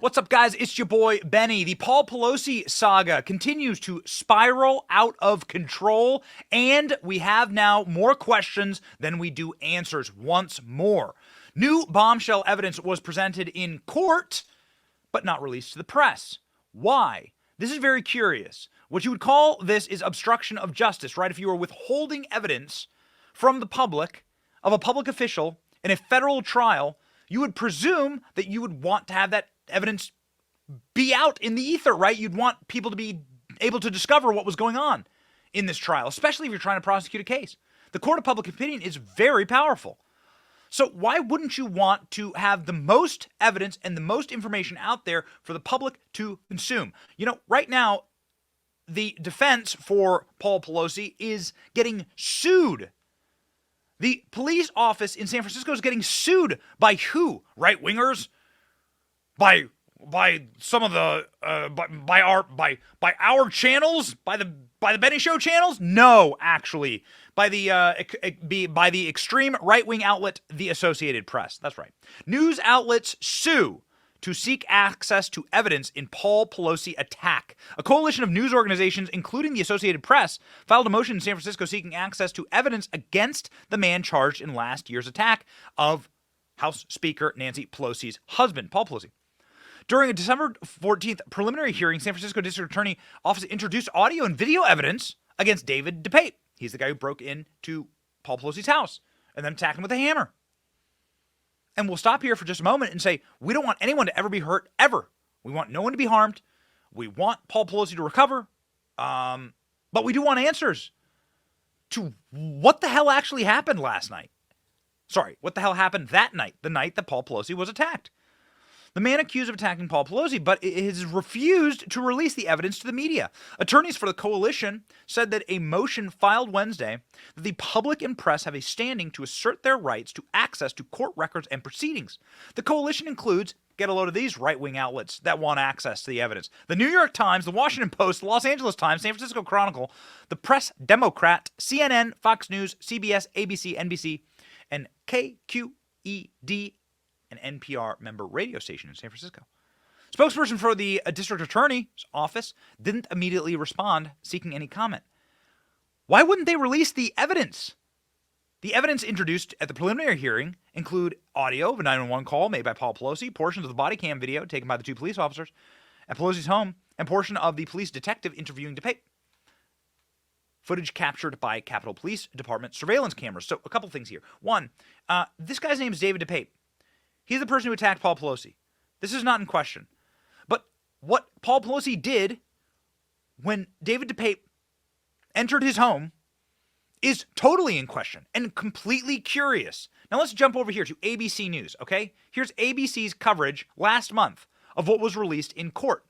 What's up, guys? It's your boy, Benny. The Paul Pelosi saga continues to spiral out of control, and we have now more questions than we do answers once more. New bombshell evidence was presented in court, but not released to the press. Why? This is very curious. What you would call this is obstruction of justice, right? If you were withholding evidence from the public of a public official in a federal trial, you would presume that you would want to have that evidence be out in the ether, right? You'd want people to be able to discover what was going on in this trial, especially if you're trying to prosecute a case. The court of public opinion is very powerful. So why wouldn't you want to have the most evidence and the most information out there for the public to consume? You know, right now, the defense for Paul Pelosi is getting sued. The police office in San Francisco is getting sued by who? Right-wingers? By some of the by our channels, by the Benny Show channels? No, actually, by the extreme right-wing outlet, the Associated Press. That's right. News outlets sue to seek access to evidence in Paul Pelosi attack. A coalition of news organizations, including the Associated Press, filed a motion in San Francisco seeking access to evidence against the man charged in last year's attack of House Speaker Nancy Pelosi's husband, Paul Pelosi. During a December 14th preliminary hearing, San Francisco District Attorney Office introduced audio and video evidence against David DePape. He's the guy who broke into Paul Pelosi's house and then attacked him with a hammer. And we'll stop here for just a moment and say, we don't want anyone to ever be hurt, ever. We want no one to be harmed. We want Paul Pelosi to recover. But we do want answers to what the hell actually happened last night. Sorry, what the hell happened that night, the night that Paul Pelosi was attacked. The man accused of attacking Paul Pelosi, but has refused to release the evidence to the media. Attorneys for the coalition said that a motion filed Wednesday that the public and press have a standing to assert their rights to access to court records and proceedings. The coalition includes, get a load of these right-wing outlets that want access to the evidence: the New York Times, the Washington Post, the Los Angeles Times, San Francisco Chronicle, the Press Democrat, CNN, Fox News, CBS, ABC, NBC, and KQED, an NPR member radio station in San Francisco. Spokesperson for the district attorney's office didn't immediately respond, seeking any comment. Why wouldn't they release the evidence? The evidence introduced at the preliminary hearing include audio of a 911 call made by Paul Pelosi, portions of the body cam video taken by the two police officers at Pelosi's home, and portion of the police detective interviewing DePape. Footage captured by Capitol Police Department surveillance cameras. So a couple things here. One, this guy's name is David DePape. He's the person who attacked Paul Pelosi. This is not in question. But what Paul Pelosi did when David DePape entered his home is totally in question and completely curious. Now let's jump over here to ABC News, okay? Here's ABC's coverage last month of what was released in court.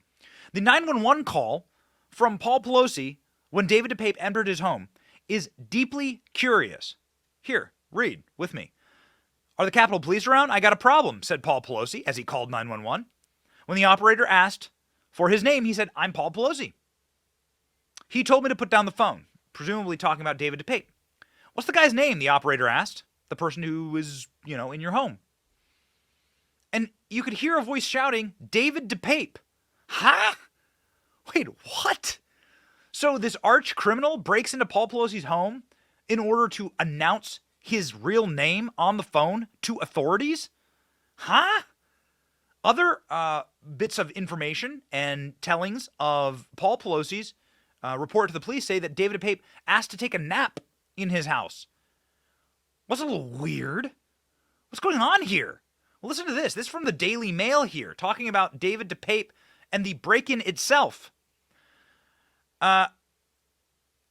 The 911 call from Paul Pelosi when David DePape entered his home is deeply curious. Here, read with me. "Are the Capitol Police around? I got a problem," said Paul Pelosi as he called 911. When the operator asked for his name, he said, "I'm Paul Pelosi." "He told me to put down the phone," presumably talking about David DePape. "What's the guy's name?" the operator asked. "The person who was, in your home." And you could hear a voice shouting, "David DePape." Huh? Wait, what? So this arch criminal breaks into Paul Pelosi's home in order to announce his real name on the phone to authorities? Huh? Other bits of information and tellings of Paul Pelosi's report to the police say that David DePape asked to take a nap in his house. What's a little weird? What's going on here? Well, listen to this. This is from the Daily Mail here, talking about David DePape and the break-in itself.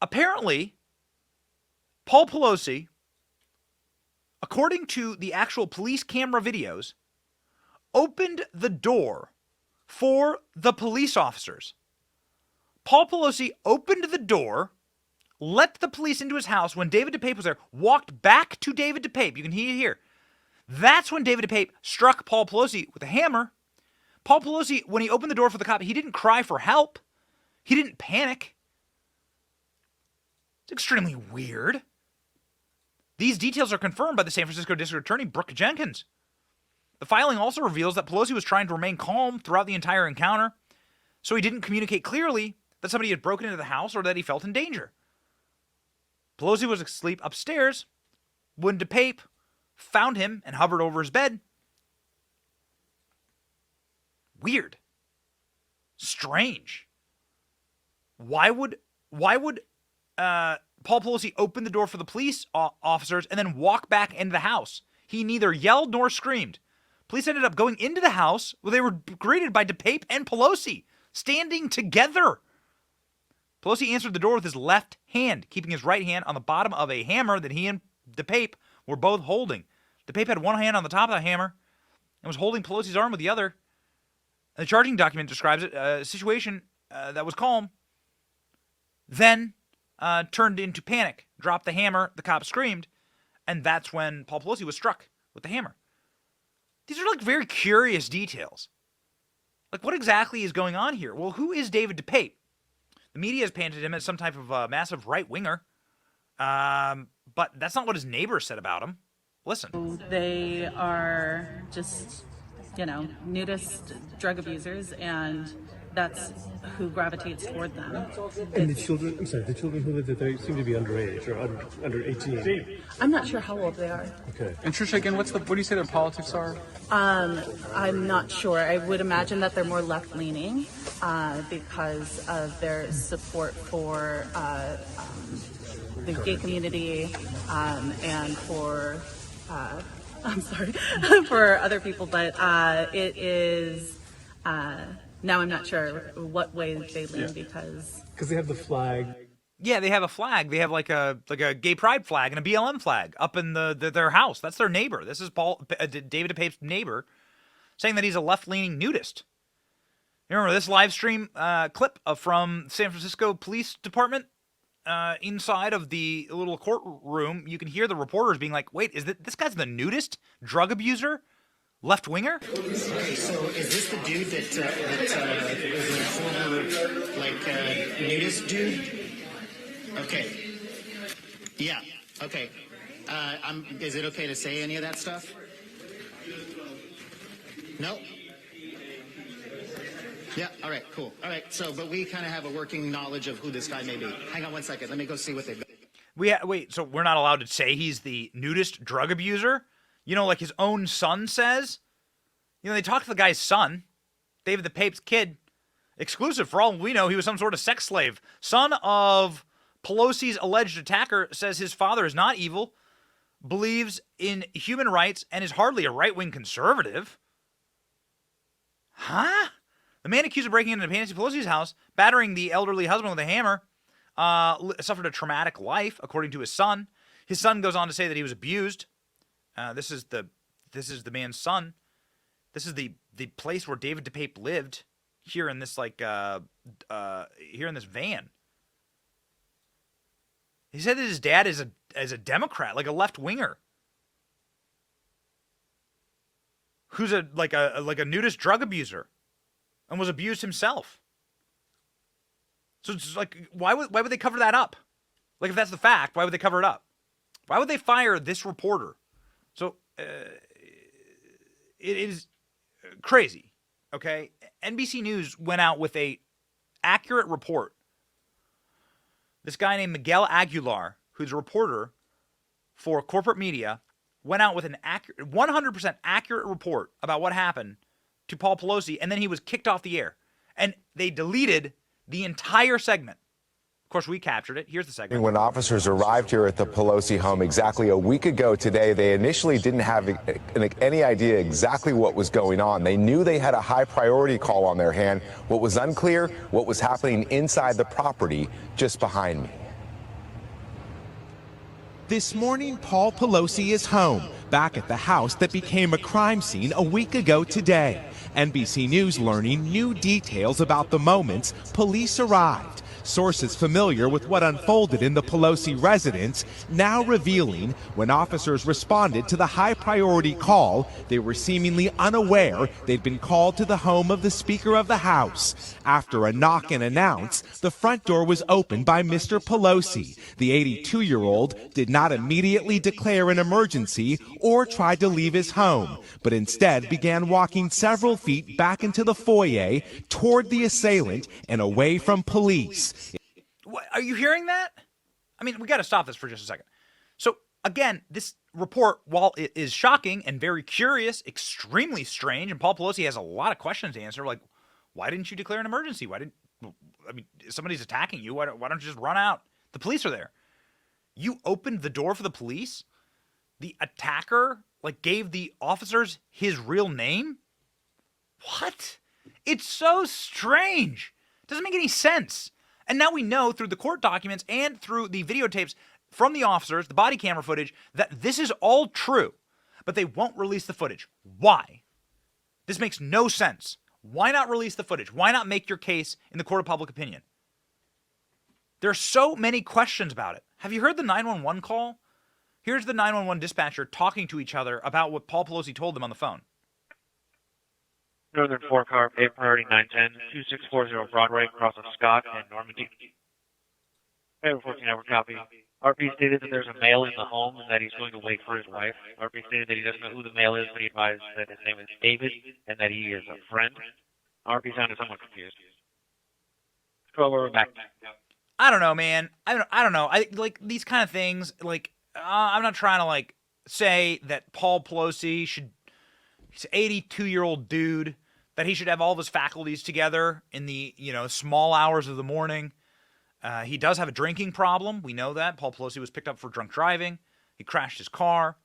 Apparently, Paul Pelosi, according to the actual police camera videos, opened the door for the police officers. Paul Pelosi opened the door, let the police into his house when David DePape was there, walked back to David DePape. You can hear it here. That's when David DePape struck Paul Pelosi with a hammer. Paul Pelosi, when he opened the door for the cop, he didn't cry for help. He didn't panic. It's extremely weird. These details are confirmed by the San Francisco District Attorney, Brooke Jenkins. The filing also reveals that Pelosi was trying to remain calm throughout the entire encounter, so he didn't communicate clearly that somebody had broken into the house or that he felt in danger. Pelosi was asleep upstairs when DePape found him and hovered over his bed. Weird. Strange. Why would Paul Pelosi open the door for the police officers and then walk back into the house? He neither yelled nor screamed. Police ended up going into the house where they were greeted by DePape and Pelosi, standing together. Pelosi answered the door with his left hand, keeping his right hand on the bottom of a hammer that he and DePape were both holding. DePape had one hand on the top of the hammer and was holding Pelosi's arm with the other. The charging document describes it, a situation that was calm, then turned into panic, dropped the hammer, the cop screamed, and that's when Paul Pelosi was struck with the hammer. These are like very curious details. Like, what exactly is going on here? Well, who is David DePape? The media has painted him as some type of massive right-winger, but that's not what his neighbors said about him. Listen. They are just, nudist drug abusers, and that's who gravitates toward them. And the children who live there seem to be underage or under 18. I'm not sure how old they are. Okay. And Trisha, again, what do you say their politics are? I'm not sure. I would imagine that they're more left-leaning because of their support for the gay community and for, for other people. But it is... now I'm not sure what way they lean because they have the flag. Yeah, they have a flag. They have like a gay pride flag and a BLM flag up in their house. That's their neighbor. This is David DePape's neighbor, saying that he's a left-leaning nudist. You remember this live stream clip from San Francisco Police Department? Inside of the little courtroom, you can hear the reporters being like, "Wait, this guy's the nudist drug abuser?" Left winger? Okay, so is this the dude that was a former, nudist dude? Okay. Yeah, okay. Is it okay to say any of that stuff? No? Yeah, all right, cool. All right, but we kind of have a working knowledge of who this guy may be. Hang on one second. Let me go see what they've got. Wait, so we're not allowed to say he's the nudist drug abuser? Like his own son says? They talked to the guy's son, David DePape's kid. Exclusive, for all we know, he was some sort of sex slave. Son of Pelosi's alleged attacker says his father is not evil, believes in human rights, and is hardly a right-wing conservative. Huh? The man accused of breaking into Nancy Pelosi's house, battering the elderly husband with a hammer, suffered a traumatic life, according to his son. His son goes on to say that he was abused. This is the man's son. This is the place where David DePape lived, here in this here in this van. He said that his dad is a Democrat, like a left winger, who's a nudist drug abuser, and was abused himself. So it's like, why would they cover that up? Like, if that's the fact, why would they cover it up? Why would they fire this reporter? So it is crazy, okay? NBC News went out with a accurate report. This guy named Miguel Aguilar, who's a reporter for corporate media, went out with an 100% accurate report about what happened to Paul Pelosi, and then he was kicked off the air. And they deleted the entire segment. Of course, we captured it. Here's the segment. When officers arrived here at the Pelosi home exactly a week ago today, they initially didn't have any idea exactly what was going on. They knew they had a high priority call on their hand. What was unclear, what was happening inside the property just behind me. This morning, Paul Pelosi is home, back at the house that became a crime scene a week ago today. NBC News learning new details about the moments police arrived. Sources familiar with what unfolded in the Pelosi residence now revealing when officers responded to the high-priority call, they were seemingly unaware they'd been called to the home of the Speaker of the House. After a knock and announce, the front door was opened by Mr. Pelosi. The 82-year-old did not immediately declare an emergency or tried to leave his home, but instead began walking several feet back into the foyer toward the assailant and away from police. What, are you hearing that? I mean, we got to stop this for just a second. So, again, this report, while it is shocking and very curious, extremely strange, and Paul Pelosi has a lot of questions to answer, like, why didn't you declare an emergency? Somebody's attacking you. Why don't you just run out? The police are there. You opened the door for the police? The attacker, gave the officers his real name? What? It's so strange. Doesn't make any sense. And now we know through the court documents and through the videotapes from the officers, the body camera footage, that this is all true. But they won't release the footage. Why? This makes no sense. Why not release the footage? Why not make your case in the court of public opinion? There are so many questions about it. Have you heard the 911 call? Here's the 911 dispatcher talking to each other about what Paul Pelosi told them on the phone. Northern 4-car, A priority 910, 2640 Broadway, across of Scott and Normandy. Hey, 14-hour copy. RP stated that there's a male in the home and that he's going to wait for his wife. RP stated that he doesn't know who the male is, but he advised that his name is David and that he is a friend. RP sounded somewhat confused. 12 over back. I don't know, man. I don't know. I these kind of things. I'm not trying to say that Paul Pelosi should. He's an 82-year-old dude, that he should have all of his faculties together in the small hours of the morning. He does have a drinking problem. We know that. Paul Pelosi was picked up for drunk driving. He crashed his car.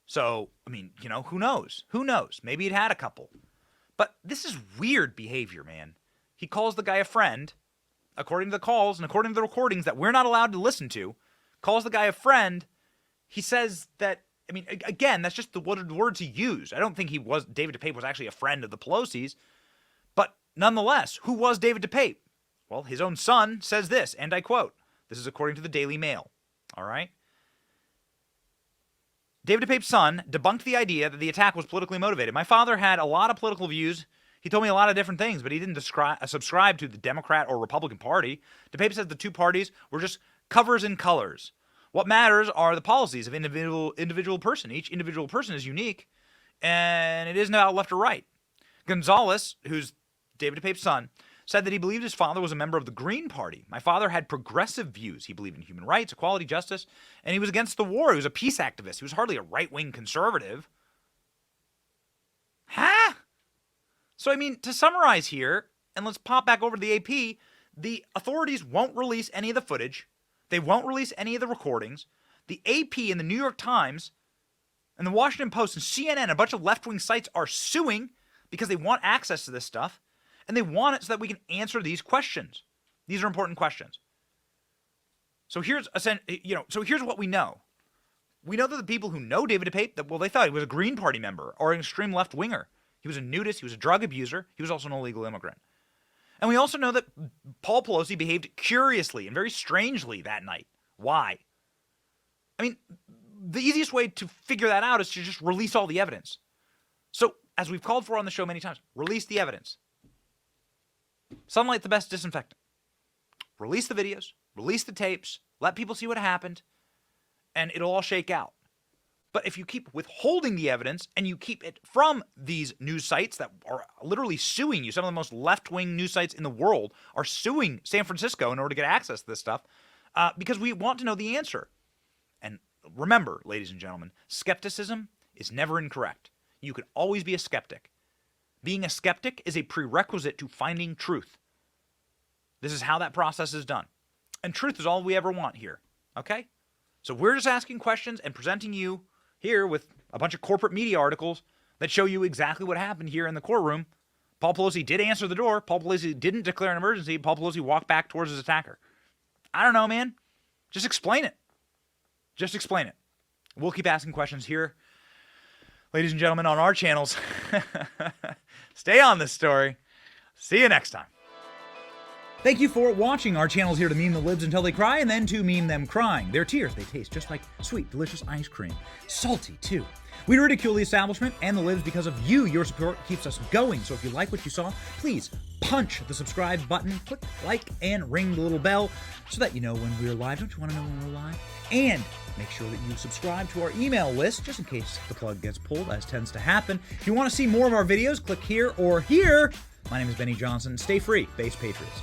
So, who knows? Who knows? Maybe he'd had a couple. But this is weird behavior, man. He calls the guy a friend, according to the calls and according to the recordings that we're not allowed to listen to, calls the guy a friend. He says that, again, that's just the words he used. I don't think David DePape was actually a friend of the Pelosi's. But nonetheless, who was David DePape? Well, his own son says this, and I quote. This is according to the Daily Mail. All right? David DePape's son debunked the idea that the attack was politically motivated. My father had a lot of political views. He told me a lot of different things, but he didn't subscribe to the Democrat or Republican Party. DePape says the two parties were just covers and colors. What matters are the policies of individual person. Each individual person is unique, and it isn't about left or right. Gonzalez, who's David DePape's son, said that he believed his father was a member of the Green Party. My father had progressive views. He believed in human rights, equality, justice, and he was against the war. He was a peace activist. He was hardly a right-wing conservative. Huh? So, to summarize here, and let's pop back over to the AP, the authorities won't release any of the footage. They won't release any of the recordings. The AP and the New York Times and the Washington Post and CNN, a bunch of left-wing sites are suing because they want access to this stuff, and they want it so that we can answer these questions. These are important questions. So here's what we know. We know that the people who know David DePape, they thought he was a Green Party member or an extreme left-winger. He was a nudist. He was a drug abuser. He was also an illegal immigrant. And we also know that Paul Pelosi behaved curiously and very strangely that night. Why? The easiest way to figure that out is to just release all the evidence. So, as we've called for on the show many times, release the evidence. Sunlight's the best disinfectant. Release the videos, release the tapes, let people see what happened, and it'll all shake out. But if you keep withholding the evidence and you keep it from these news sites that are literally suing you, some of the most left-wing news sites in the world are suing San Francisco in order to get access to this stuff because we want to know the answer. And remember, ladies and gentlemen, skepticism is never incorrect. You can always be a skeptic. Being a skeptic is a prerequisite to finding truth. This is how that process is done. And truth is all we ever want here, okay? So we're just asking questions and presenting you here with a bunch of corporate media articles that show you exactly what happened here in the courtroom. Paul Pelosi did answer the door. Paul Pelosi didn't declare an emergency. Paul Pelosi walked back towards his attacker. I don't know, man. Just explain it. Just explain it. We'll keep asking questions here, ladies and gentlemen, on our channels. Stay on this story. See you next time. Thank you for watching. Our channel is here to meme the libs until they cry and then to meme them crying. Their tears, they taste just like sweet, delicious ice cream. Salty, too. We ridicule the establishment and the libs because of you. Your support keeps us going. So if you like what you saw, please punch the subscribe button, click like, and ring the little bell so that you know when we're live. Don't you want to know when we're live? And make sure that you subscribe to our email list just in case the plug gets pulled, as tends to happen. If you want to see more of our videos, click here or here. My name is Benny Johnson. Stay free, Base Patriots.